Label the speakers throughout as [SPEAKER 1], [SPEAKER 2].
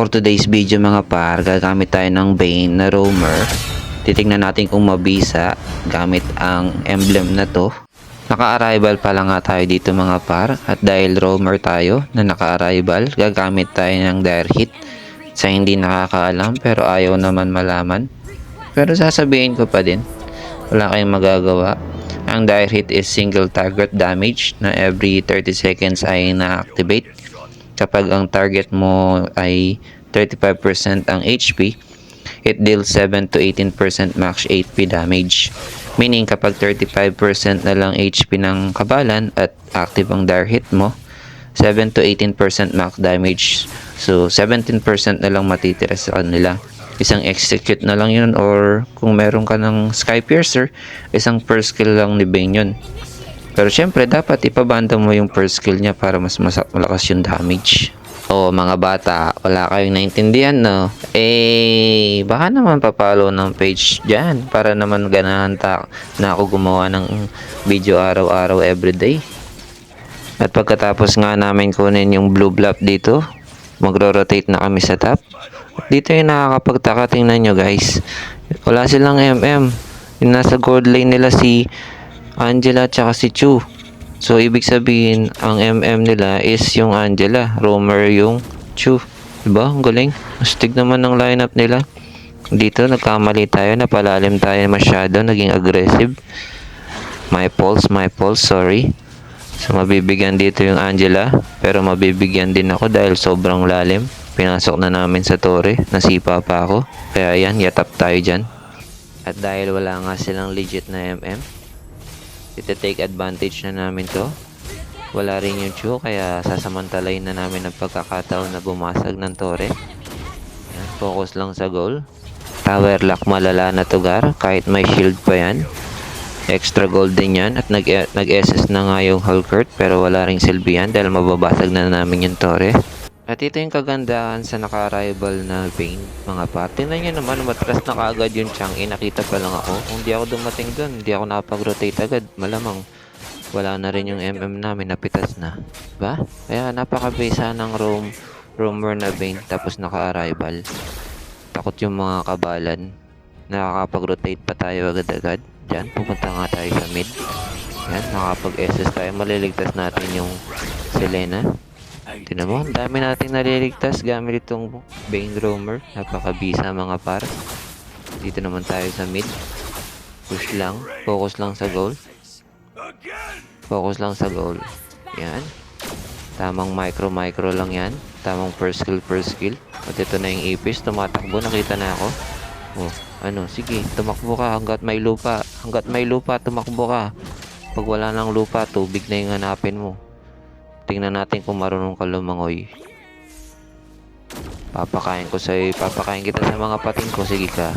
[SPEAKER 1] For today's video mga par, gagamit tayo ng Bane na roamer. Titingnan natin kung mabisa gamit ang emblem na to. Naka-arrival pa lang nga tayo dito mga par, at dahil roamer tayo na naka-arrival, gagamit tayo ng dire hit. Sa hindi nakakaalam pero ayaw naman malaman. Pero sasabihin ko pa din, wala kayong magagawa. Ang dire hit is single target damage na every 30 seconds ay na-activate. Kapag ang target mo ay 35% ang HP, it deals 7 to 18% max HP damage. Meaning kapag 35% na lang HP ng kabalan at active ang dire hit mo, 7 to 18% max damage. So 17% na lang matitira sa kanila. Isang execute na lang yun, or kung meron ka ng Sky Piercer, isang first skill lang ni Bane yun. Pero syempre, dapat ipabanda mo yung first skill niya para mas malakas yung damage. O mga bata, wala kayong naintindihan, no? Baka naman papalo ng page dyan para naman ganahan na ako gumawa ng video araw-araw everyday. At pagkatapos nga namin kunin yung blue block dito, magro-rotate na kami sa top. At dito yung nakakapagtaka, tingnan nyo guys. Wala silang MM. Yung nasa gold lane nila si Angela at si Chu. So ibig sabihin ang MM nila is yung Angela, roamer yung Chu. Diba? Ang galing. Astig naman ng lineup nila. Dito nagkamali tayo, napalalim tayo masyado, naging aggressive. My pulse, sorry. So mabibigyan dito yung Angela, pero mabibigyan din ako dahil sobrang lalim. Pinasok na namin sa tore, nasipa pa ako. Kaya yan, yatap tayo dyan. At dahil wala nga silang legit na MM, ita-take advantage na namin to. Wala rin yung Chu, kaya sasamantalayin na namin ang pagkakataon na bumasag ng tore. Yan, focus lang sa goal. Tower lock malala na tugar, kahit may shield pa yan. Extra gold din yan, at nag-SS na nga yung Hulkert, pero wala ring silbi yan dahil mababasag na namin yung tore. At ito yung kagandahan sa naka-arrival na Bane, mga par. Tingnan nyo naman, matras na kaagad yung Chang'e. Nakita pa lang ako. Kung di ako dumating dun, hindi ako nakapag-rotate agad. Malamang wala na rin yung MM namin, napitas na. Diba? Kaya napakabisa ng roamer na Bane, tapos naka-arrival. Takot yung mga kabalan. Nakakapag-rotate pa tayo agad-agad. Diyan, pupunta nga tayo sa mid. Yan, nakapag-SS tayo. Maliligtas natin yung Selena. Tignan mo, ang dami nating naliligtas gamit itong Bane roamer. Napakabisa mga par. Dito naman tayo sa mid. Push lang, focus lang sa goal. Focus lang sa goal. Yan. Tamang micro lang yan. Tamang first skill. At ito na yung Apis, tumatakbo, nakita na ako. Oh, ano, sige, tumakbo ka hanggat may lupa. Hanggat may lupa, tumakbo ka. Pag wala ng lupa, tubig na yung hanapin mo. Tingnan natin kung marunong ka lumangoy. Papakain kita sa mga pating ko. Sige ka.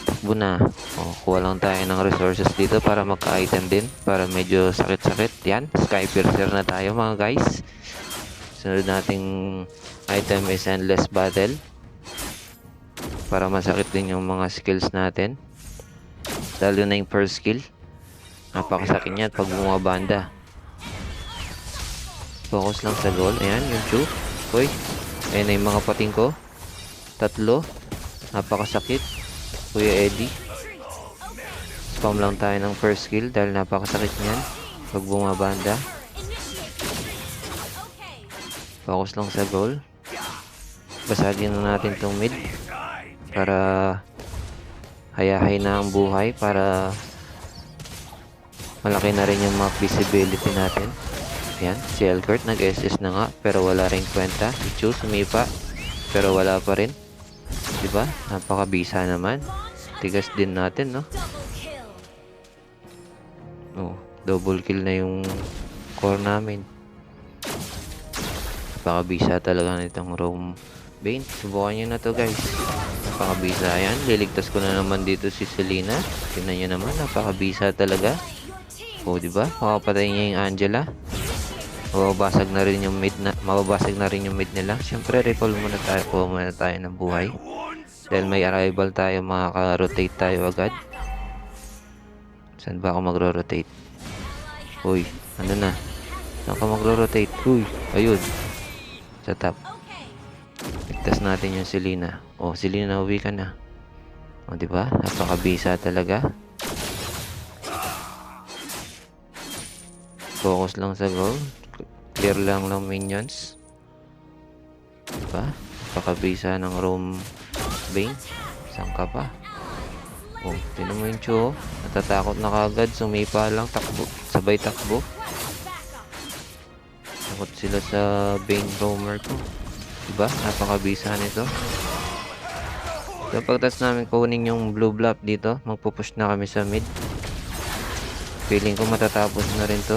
[SPEAKER 1] Takbo na. O, kuha lang tayo ng resources dito para magka-item din. Para medyo sakit-sakit. Yan. Sky Piercer na tayo mga guys. Sunod nating item is Endless Battle. Para masakit din yung mga skills natin. Lalo na yung first skill. Napakasakit niyan pag bumabanda. Focus lang sa goal. Ayan, yung Chu. Uy, ayan na yung mga pating ko. 3. Napakasakit. Kuya Eddie. Spam lang tayo ng first skill dahil napakasakit niyan pag bumabanda. Focus lang sa goal. Basagin na natin tong mid para hayahay na ang buhay, para malaki na rin yung map visibility natin. Yan, si Hulkert nag-SS na nga pero wala rin kwenta. Si Chu sumipa pero wala pa rin. Diba? Napakabisa naman. Tigas din natin, no? Oh, double kill na yung core namin. Napakabisa talaga nitong roam Bane. Subukan nyo na to guys. Napakabisa yan. Liligtas ko na naman dito si Selena. Tingnan nyo naman, napakabisa talaga. Oh, diba? Makapatay niya yung Angela. Mababasag na rin yung mid nila. Siyempre, recall muna tayo. Kuha muna tayo ng buhay. Dahil may arrival tayo, makaka-rotate tayo agad. Saan ba ako magro-rotate? Uy, ano na? Saan ka magro-rotate? Uy, ayun. Sa top. Ligtas natin yung Selena. Oh, Selena, uwi ka na. O, diba? Napakabisa talaga. Focus lang sa goal. Clear lang ng minions. Diba? Napakabisa ng Rome Bane. Saan ka pa? Oh, tinan mo yung Chu. Natatakot na kagad. Sumipa lang. Takbo. Sabay takbo. Takot sila sa Bane Roamer ko. Diba? Napakabisa nito. So, pagtas namin kunin yung blue bluff dito, magpupush na kami sa mid. Feeling ko matatapos na rin to.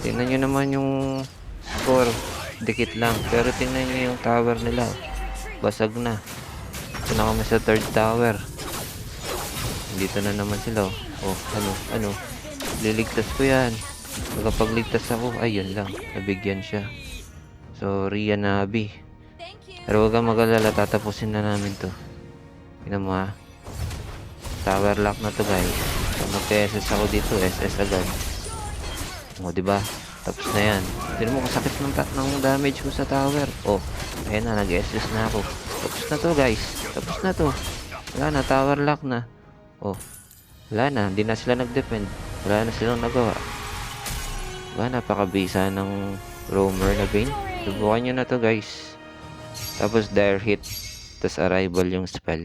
[SPEAKER 1] Tingnan nyo naman yung score. Dikit lang. Pero tingnan nyo yung tower nila. Basag na. Ito na kami sa third tower. Dito na naman sila. Oh, ano. Liligtas ko yan. Magkapagligtas ako, ayun lang. Nabigyan siya. Sorry, Nabi. Pero huwag kang mag-alala, tatapusin na namin to. Tingnan mo ha. Tower lock na to guys. Pag mag-SS ako dito, SS agad. O, diba? Tapos na yan. Tingnan mo kasakit ng damage ko sa tower. Oh, ayan na, nag-SS na ako. Tapos na to guys. Tapos na to. Wala na, tower lock na. Oh, wala na, hindi na sila nag-defend. Wala na silang nagawa. Diba, napakabisa ng roamer na Bane. Subukan nyo na to guys. Tapos dire hit. Tapos arrival yung spell.